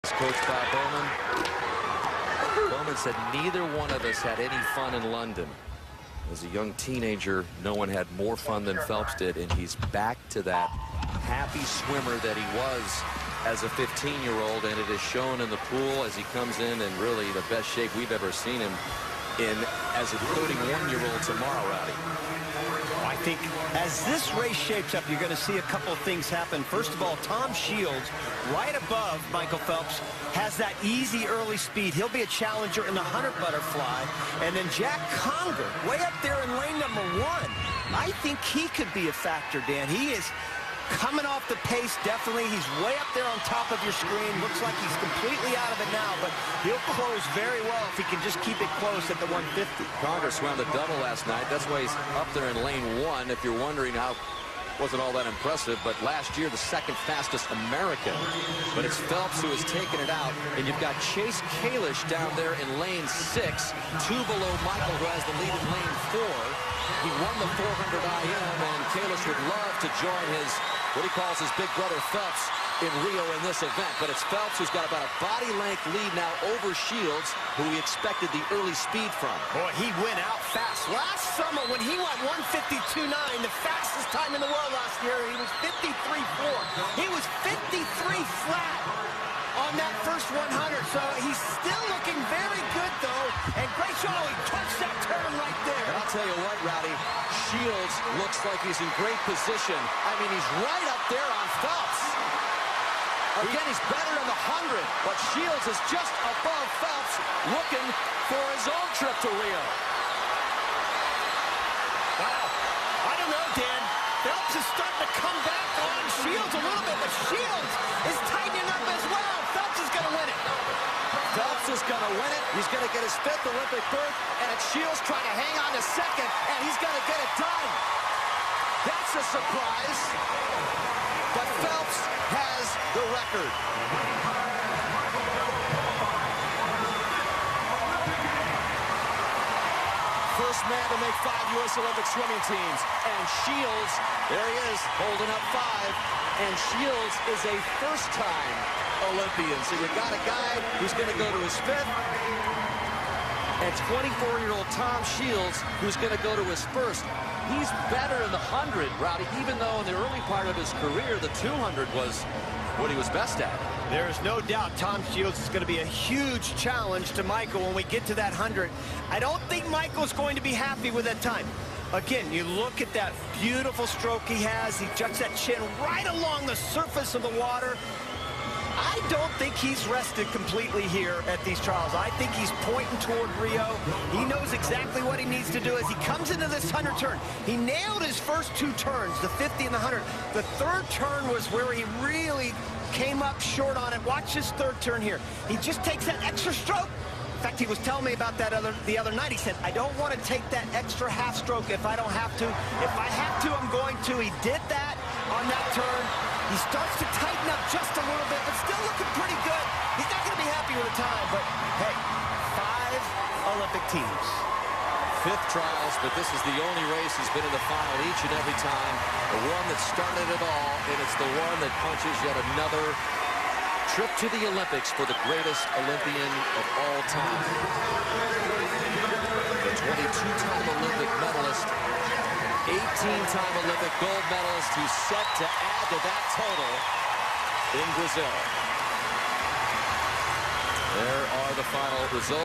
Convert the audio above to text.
Coached by Bowman. Bowman said neither one of us had any fun in London. As a young teenager, no one had more fun than Phelps did, and he's back to that happy swimmer that he was as a 15-year-old, and it is shown in the pool as he comes in really the best shape we've ever seen him in as a 31-year-old tomorrow, Rowdy. I think as this race shapes up, you're going to see a couple of things happen. First of all, Tom Shields, right above Michael Phelps, has that easy early speed. He'll be a challenger in the 100 butterfly. And then Jack Conger, way up there in lane number 1. I think he could be a factor, Dan. He is coming off the pace, definitely. He's way up there on top of your screen. Looks like he's completely out of it now, but he'll close very well if he can just keep it close at the 150. Conger swam the double last night. That's why he's up there in lane 1. If you're wondering how wasn't all that impressive, but last year the second fastest American. But it's Phelps who has taken it out, and you've got Chase Kalish down there in lane 6, 2 below Michael, who has the lead in lane 4. He won the 400 IM, and Kalish would love to join his, what he calls his big brother Phelps, in Rio in this event. But it's Phelps who's got about a body-length lead now over Shields, who he expected the early speed from. Boy, he went out fast. Last summer, when he went 152.9, the fastest time in the world last year, he was 53.4. He was 53 flat on that first 100, so he's still looking very good, though. And great show, he touched that turn right there. And I'll tell you what, Rowdy, Shields looks like he's in great position. I mean, he's right up there on Phelps. Again, he's better in the 100, but Shields is just above Phelps, looking for his own trip to Rio. Wow. I don't know, Dan. Phelps is starting to come back on Shields a little bit, but Shields is tightening up as well. Phelps is going to win it. Phelps is going to win it. He's going to get his 5th Olympic berth, and it's Shields trying to hang on to 2nd, and he's going to get it done. That's a surprise. But Phelps has the record. First man to make 5 U.S. Olympic swimming teams. And Shields, there he is, holding up 5. And Shields is a first-time Olympian. So you got a guy who's going to go to his 5th. And 24-year-old Tom Shields, who's going to go to his 1st. He's better in the 100, Rowdy, even though in the early part of his career, the 200 was what he was best at. There's no doubt Tom Shields is going to be a huge challenge to Michael when we get to that 100. I don't think Michael's going to be happy with that time. Again, you look at that beautiful stroke he has. He juts that chin right along the surface of the water. I don't think he's rested completely here at these trials. I think he's pointing toward Rio. He knows exactly what he needs to do as he comes into this 100 turn. He nailed his first 2 turns, the 50 and the 100. The 3rd turn was where he really came up short on it. Watch his 3rd turn here. He just takes that extra stroke. In fact, he was telling me about that the other night. He said, I don't want to take that extra half stroke if I don't have to. If I have to, I'm going to. He did that on that turn. He starts to tighten up just a little bit, but still looking pretty good. He's not going to be happy with the time, but hey, 5 Olympic teams. 5th trials, but this is the only race he's been in the final each and every time. The one that started it all, and it's the one that punches yet another trip to the Olympics for the greatest Olympian of all time. The 22-time Olympic medalist, 18-time Olympic gold medalist, who's set to add to that total in Brazil. There are the final results.